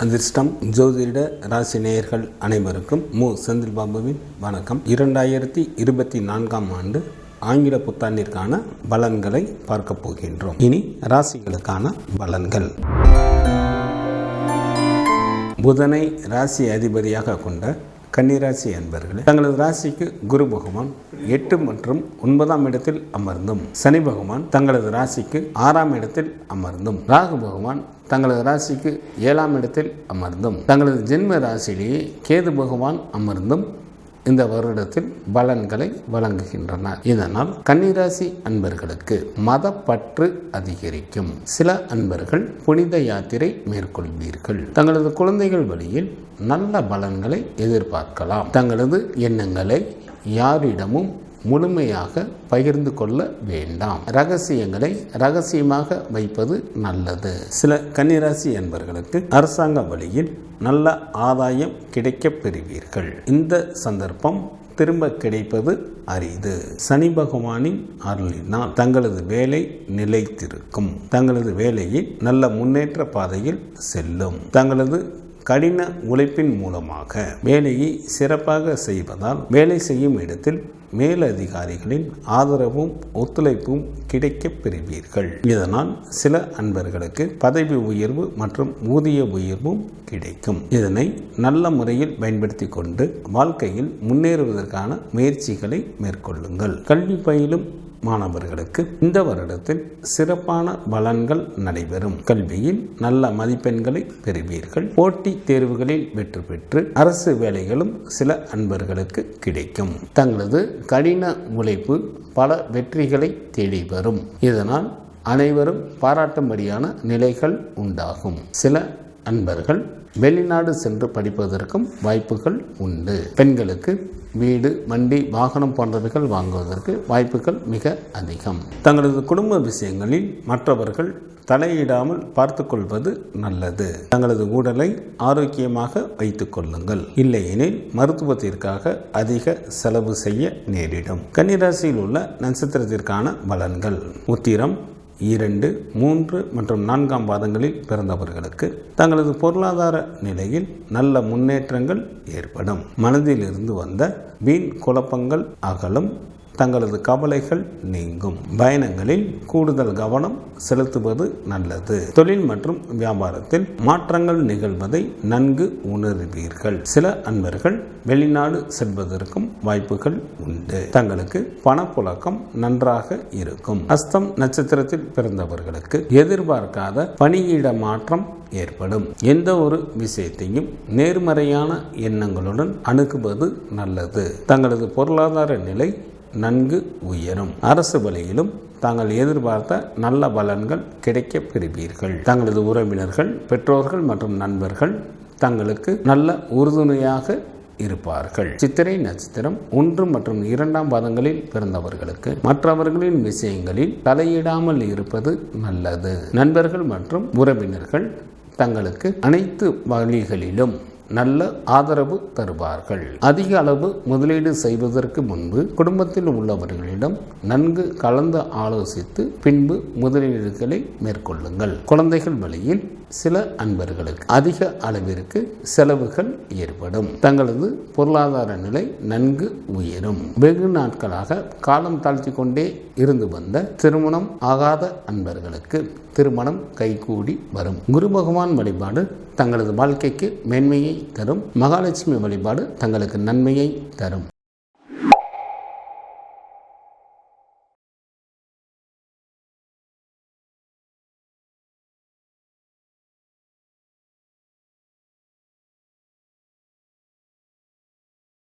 அதிர்ஷ்டம் ஜோதிட ராசி நேயர்கள் அனைவருக்கும் செந்தில் பாபுவின் வணக்கம். 2024ஆம் ஆண்டு ஆங்கில புத்தாண்டிற்கான பலன்களை பார்க்க போகின்றோம். இனி ராசிகளுக்கான பலன்கள். புதனை ராசி அதிபதியாக கொண்ட கன்னிராசி அன்பர்களே, தங்களது ராசிக்கு குரு பகவான் 8 மற்றும் 9ஆம் இடத்தில் அமர்ந்தும், சனி பகவான் தங்களது ராசிக்கு 6ஆம் இடத்தில் அமர்ந்தும், ராகு பகவான் தங்களது ராசிக்கு 7ஆம் இடத்தில் அமர்ந்தும், தங்களது ஜென்ம ராசியிலேயே கேது பகவான் அமர்ந்தும் இந்த வருடத்தில் பலன்களை வழங்குகின்றனர். இதனால் கன்னிராசி அன்பர்களுக்கு மதப்பற்று அதிகரிக்கும். சில அன்பர்கள் புனித யாத்திரை மேற்கொள்வீர்கள். தங்களது குழந்தைகள் வழியில் நல்ல பலன்களை எதிர்பார்க்கலாம். தங்களது எண்ணங்களை யாரிடமும் முழுமையாக பகிர்ந்து கொள்ள வேண்டாம். ரகசியங்களை ரகசியமாக வைப்பது நல்லது. சில கன்னிராசி அன்பர்களுக்கு அரசாங்க வழியில் நல்ல ஆதாயம் கிடைக்கப் பெறுவீர்கள். இந்த சந்தர்ப்பம் திரும்ப கிடைப்பது அரிது. சனி பகவானின் அருளினால் தங்களது வேலை நிலைத்திருக்கும். தங்களது வேலையில் நல்ல முன்னேற்ற பாதையில் செல்லும். தங்களது கடின உழைப்பின் மூலமாக வேலையை சிறப்பாக செய்வதால் வேலை செய்யும் இடத்தில் மேலதிகாரிகளின் ஆதரவும் ஒத்துழைப்பும் கிடைக்கப் பெறுவீர்கள். இதனால் சில அன்பர்களுக்கு பதவி உயர்வு மற்றும் ஊதிய உயர்வும் கிடைக்கும். இதனை நல்ல முறையில் பயன்படுத்தி கொண்டு வாழ்க்கையில் முன்னேறுவதற்கான முயற்சிகளை மேற்கொள்ளுங்கள். கல்வி பயிலும் மாணவர்களுக்கு இந்த வருடத்தில் சிறப்பான பலன்கள் நடைபெறும். கல்வியில் நல்ல மதிப்பெண்களை பெறுவீர்கள். போட்டித் தேர்வுகளில் வெற்றி பெற்று அரசு வேலைகளும் சில அன்பர்களுக்கு கிடைக்கும். தங்களது கடின உழைப்பு பல வெற்றிகளை தேடி வரும். இதனால் அனைவரும் பாராட்டும்படியான நிலைகள் உண்டாகும். சில அன்பர்கள் வெளிநாடு சென்று படிப்பதற்கும் வாய்ப்புகள் உண்டு. பெண்களுக்கு வீடு, வண்டி, வாகனம் போன்றவைகள் வாங்குவதற்கு வாய்ப்புகள் மிக அதிகம். தங்களது குடும்ப விஷயங்களில் மற்றவர்கள் தலையிடாமல் பார்த்து கொள்வது நல்லது. தங்களது உடலை ஆரோக்கியமாக வைத்துக் கொள்ளுங்கள். இல்லையெனில் மருத்துவத்திற்காக அதிக செலவு செய்ய நேரிடும். கன்னிராசியில் உள்ள நட்சத்திரத்திற்கான பலன்கள். உத்திரம் 2, 3 மற்றும் 4ஆம் பாதங்களில் பிறந்தவர்களுக்கு தங்களது பொருளாதார நிலையில் நல்ல முன்னேற்றங்கள் ஏற்படும். மனதில் இருந்து வந்த வீண் குழப்பங்கள் அகலும். தங்களது கவலைகள் நீங்கும். பயணங்களில் கூடுதல் கவனம் செலுத்துவது நல்லது. தொழில் மற்றும் வியாபாரத்தில் மாற்றங்கள் நிகழ்வதை நன்கு உணர்வீர்கள். சில அன்பர்கள் வெளிநாடு செல்வதற்கும் வாய்ப்புகள் உண்டு. தங்களுக்கு பணப்புழக்கம் நன்றாக இருக்கும். அஸ்தம் நட்சத்திரத்தில் பிறந்தவர்களுக்கு எதிர்பார்க்காத பணியிட மாற்றம் ஏற்படும். எந்த ஒரு விஷயத்தையும் நேர்மறையான எண்ணங்களுடன் அணுகுவது நல்லது. தங்களது பொருளாதார நிலை நன்கு உயரும். அரசு வழியிலும் தாங்கள் எதிர்பார்த்த நல்ல பலன்கள் கிடைக்கப் பெறுவீர்கள். தங்களது உறவினர்கள், பெற்றோர்கள் மற்றும் நண்பர்கள் தங்களுக்கு நல்ல உறுதுணையாக இருப்பார்கள். சித்திரை நட்சத்திரம் 1 மற்றும் 2ஆம் பாதங்களில் பிறந்தவர்களுக்கு மற்றவர்களின் விஷயங்களில் தலையிடாமல் இருப்பது நல்லது. நண்பர்கள் மற்றும் உறவினர்கள் தங்களுக்கு அனைத்து வழிகளிலும் நல்ல ஆதரவு தருவார்கள். அதிக அளவு முதலீடு செய்வதற்கு முன்பு குடும்பத்தில் உள்ளவர்களிடம் நன்கு கலந்து ஆலோசித்து பின்பு முதலீடுகளை மேற்கொள்ளுங்கள். குழந்தைகள் வழியில் சில அன்பர்களுக்கு அதிக அளவிற்கு செலவுகள் ஏற்படும். தங்களது பொருளாதார நிலை நன்கு உயரும். வெகு நாட்களாக காலம் தாழ்த்தி கொண்டே இருந்து வந்த திருமணம் ஆகாத அன்பர்களுக்கு திருமணம் கைகூடி வரும். குரு பகவான் வழிபாடு தங்களது வாழ்க்கைக்கு மேன்மையை தரும். மகாலட்சுமி வழிபாடு தங்களுக்கு நன்மையை தரும்.